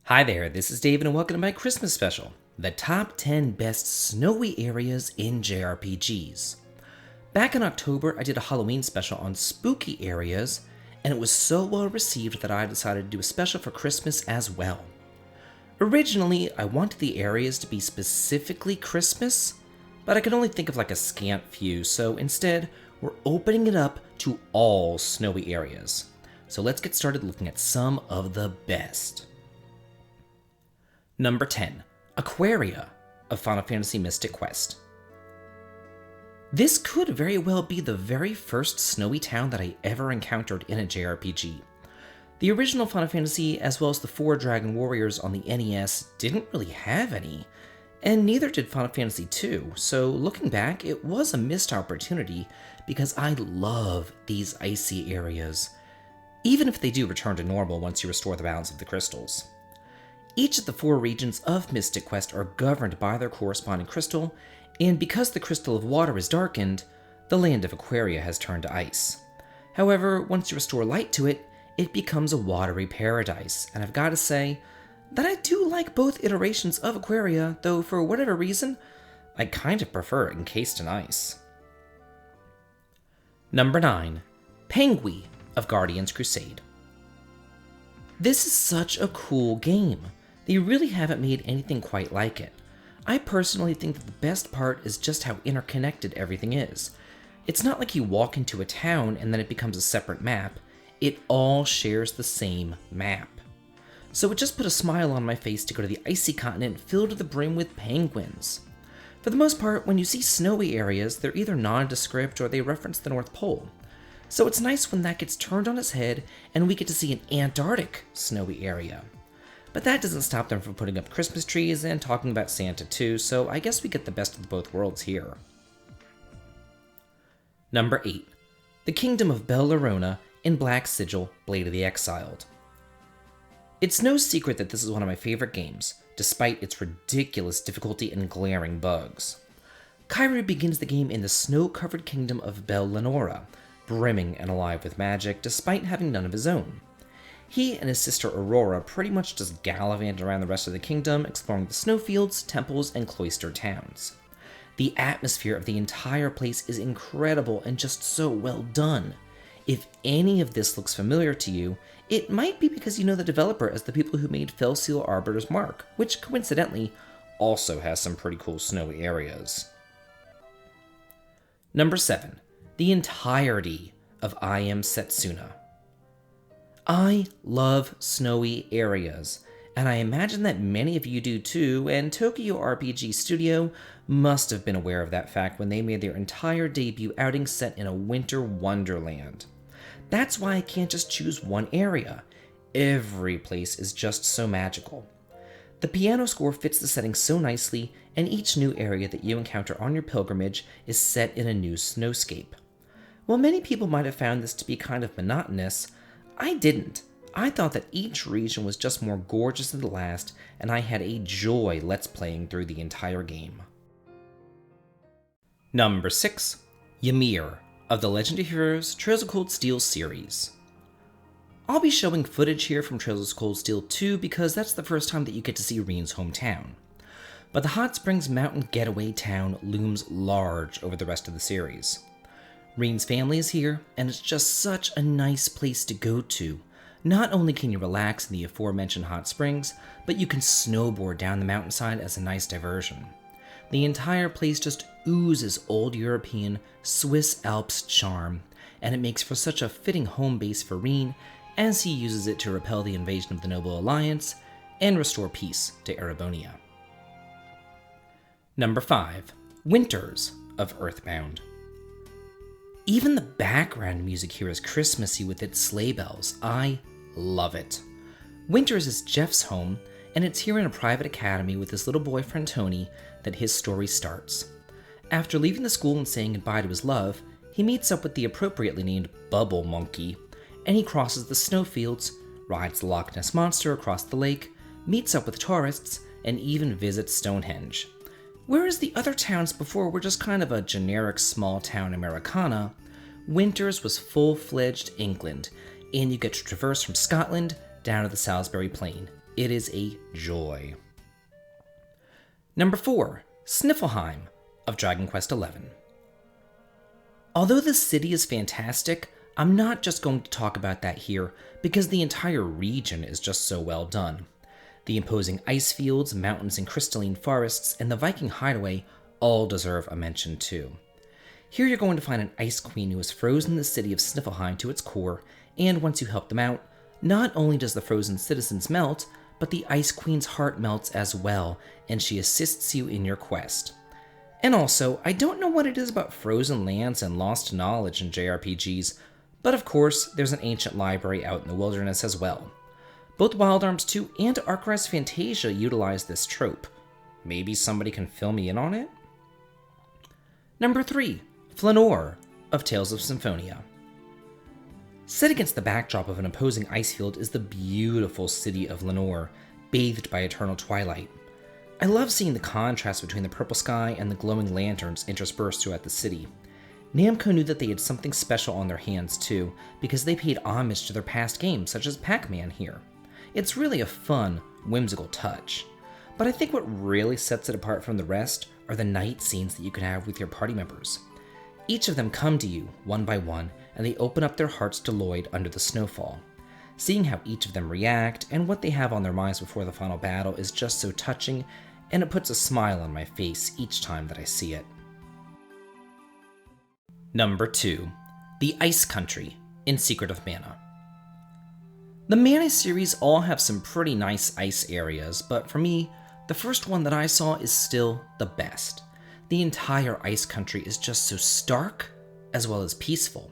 Hi there, this is David and welcome to my Christmas special, the top 10 best snowy areas in JRPGs. Back in October, I did a Halloween special on spooky areas, and it was so well received that I decided to do a special for Christmas as well. Originally, I wanted the areas to be specifically Christmas, but I could only think of like a scant few, so instead, we're opening it up to all snowy areas. So let's get started looking at some of the best. Number 10, Aquaria of Final Fantasy Mystic Quest. This could very well be the very first snowy town that I ever encountered in a JRPG. The original Final Fantasy, as well as the 4 Dragon Warriors on the NES, didn't really have any, and neither did Final Fantasy II, so looking back, it was a missed opportunity because I love these icy areas, even if they do return to normal once you restore the balance of the crystals. Each of the 4 regions of Mystic Quest are governed by their corresponding crystal, and because the crystal of water is darkened, the land of Aquaria has turned to ice. However, once you restore light to it, it becomes a watery paradise, and I've got to say that I do like both iterations of Aquaria, though for whatever reason, I kind of prefer it encased in ice. Number 9, Pengui of Guardian's Crusade. This is such a cool game. They really haven't made anything quite like it. I personally think that the best part is just how interconnected everything is. It's not like you walk into a town and then it becomes a separate map. It all shares the same map. So it just put a smile on my face to go to the icy continent filled to the brim with penguins. For the most part, when you see snowy areas, they're either nondescript or they reference the North Pole. So it's nice when that gets turned on its head and we get to see an Antarctic snowy area. But that doesn't stop them from putting up Christmas trees and talking about Santa too, so I guess we get the best of both worlds here. Number 8, the Kingdom of Bel Llorona in Black Sigil, Blade of the Exiled. It's no secret that this is one of my favorite games, despite its ridiculous difficulty and glaring bugs. Kairi begins the game in the snow-covered kingdom of Bel Llorona, brimming and alive with magic despite having none of his own. He and his sister Aurora pretty much just gallivant around the rest of the kingdom, exploring the snowfields, temples, and cloister towns. The atmosphere of the entire place is incredible and just so well done. If any of this looks familiar to you, it might be because you know the developer as the people who made Felseal Arbiter's Mark, which coincidentally also has some pretty cool snowy areas. Number 7, the entirety of I Am Setsuna. I love snowy areas, and I imagine that many of you do too, and Tokyo RPG Studio must have been aware of that fact when they made their entire debut outing set in a winter wonderland. That's why I can't just choose one area. Every place is just so magical. The piano score fits the setting so nicely, and each new area that you encounter on your pilgrimage is set in a new snowscape. While many people might have found this to be kind of monotonous, I didn't. I thought that each region was just more gorgeous than the last, and I had a joy let's playing through the entire game. Number 6, Ymir of the Legend of Heroes Trails of Cold Steel series. I'll be showing footage here from Trails of Cold Steel 2 because that's the first time that you get to see Reen's hometown. But the Hot Springs Mountain Getaway Town looms large over the rest of the series. Reen's family is here, and it's just such a nice place to go to. Not only can you relax in the aforementioned hot springs, but you can snowboard down the mountainside as a nice diversion. The entire place just oozes old European, Swiss Alps charm, and it makes for such a fitting home base for Reen as he uses it to repel the invasion of the Noble Alliance and restore peace to Erebonia. Number 5, Winters of Earthbound. Even the background music here is Christmassy with its sleigh bells. I love it. Winters is Jeff's home, and it's here in a private academy with his little boyfriend Tony that his story starts. After leaving the school and saying goodbye to his love, he meets up with the appropriately named Bubble Monkey, and he crosses the snowfields, rides the Loch Ness Monster across the lake, meets up with tourists, and even visits Stonehenge. Whereas the other towns before were just kind of a generic small town Americana, Winters was full-fledged England, and you get to traverse from Scotland down to the Salisbury Plain. it is a joy. Number 4, Sniffelheim of Dragon Quest XI. Although the city is fantastic, I'm not just going to talk about that here because the entire region is just so well done. The imposing ice fields, mountains, and crystalline forests, and the Viking hideaway all deserve a mention too. Here you're going to find an ice queen who has frozen the city of Sniffelheim to its core, and once you help them out, not only does the frozen citizens melt, but the ice queen's heart melts as well, and she assists you in your quest. And also, I don't know what it is about frozen lands and lost knowledge in JRPGs, but of course, there's an ancient library out in the wilderness as well. Both Wild Arms 2 and Archrest Fantasia utilize this trope. Maybe somebody can fill me in on it? Number 3, Flanor of Tales of Symphonia. Set against the backdrop of an imposing ice field is the beautiful city of Lenore, bathed by eternal twilight. I love seeing the contrast between the purple sky and the glowing lanterns interspersed throughout the city. Namco knew that they had something special on their hands too, because they paid homage to their past games such as Pac-Man here. It's really a fun, whimsical touch. But I think what really sets it apart from the rest are the night scenes that you can have with your party members. Each of them come to you, one by one, and they open up their hearts to Lloyd under the snowfall. Seeing how each of them react and what they have on their minds before the final battle is just so touching, and it puts a smile on my face each time that I see it. Number 2, The Ice Country in Secret of Mana. The Mana series all have some pretty nice ice areas, but for me, the first one that I saw is still the best. The entire ice country is just so stark, as well as peaceful.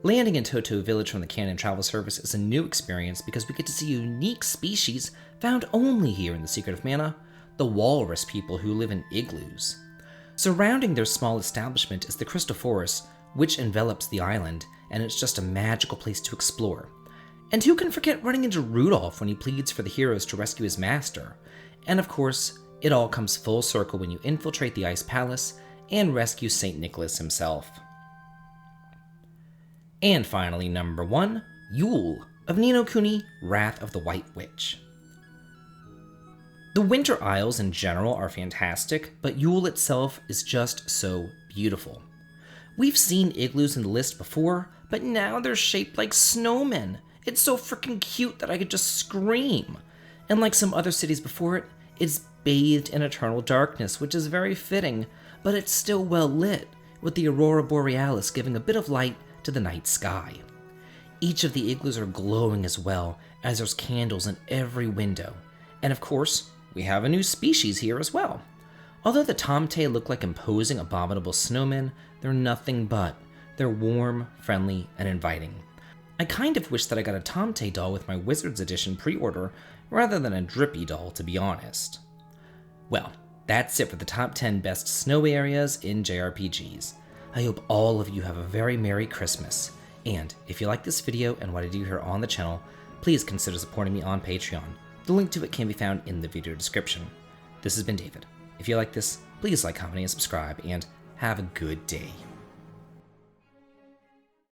Landing in Toto Village from the Canon Travel Service is a new experience because we get to see a unique species found only here in the Secret of Mana, the walrus people who live in igloos. Surrounding their small establishment is the Crystal Forest, which envelops the island, and it's just a magical place to explore. And who can forget running into Rudolph when he pleads for the heroes to rescue his master? And of course, it all comes full circle when you infiltrate the Ice Palace and rescue St. Nicholas himself. And finally, number 1, Yule of Ni no Kuni, Wrath of the White Witch. The Winter Isles in general are fantastic, but Yule itself is just so beautiful. We've seen igloos in the list before, but now they're shaped like snowmen. It's so freaking cute that I could just scream. And like some other cities before it, it's bathed in eternal darkness, which is very fitting, but it's still well lit, with the Aurora Borealis giving a bit of light to the night sky. Each of the igloos are glowing as well, as there's candles in every window. And of course, we have a new species here as well. Although the Tomte look like imposing, abominable snowmen, they're nothing but. They're warm, friendly, and inviting. I kind of wish that I got a Tomte doll with my Wizards Edition pre-order rather than a Drippy doll, to be honest. Well, that's it for the top 10 best snow areas in JRPGs. I hope all of you have a very Merry Christmas. And if you like this video and what I do here on the channel, please consider supporting me on Patreon. The link to it can be found in the video description. This has been David. If you like this, please like, comment, and subscribe, and have a good day.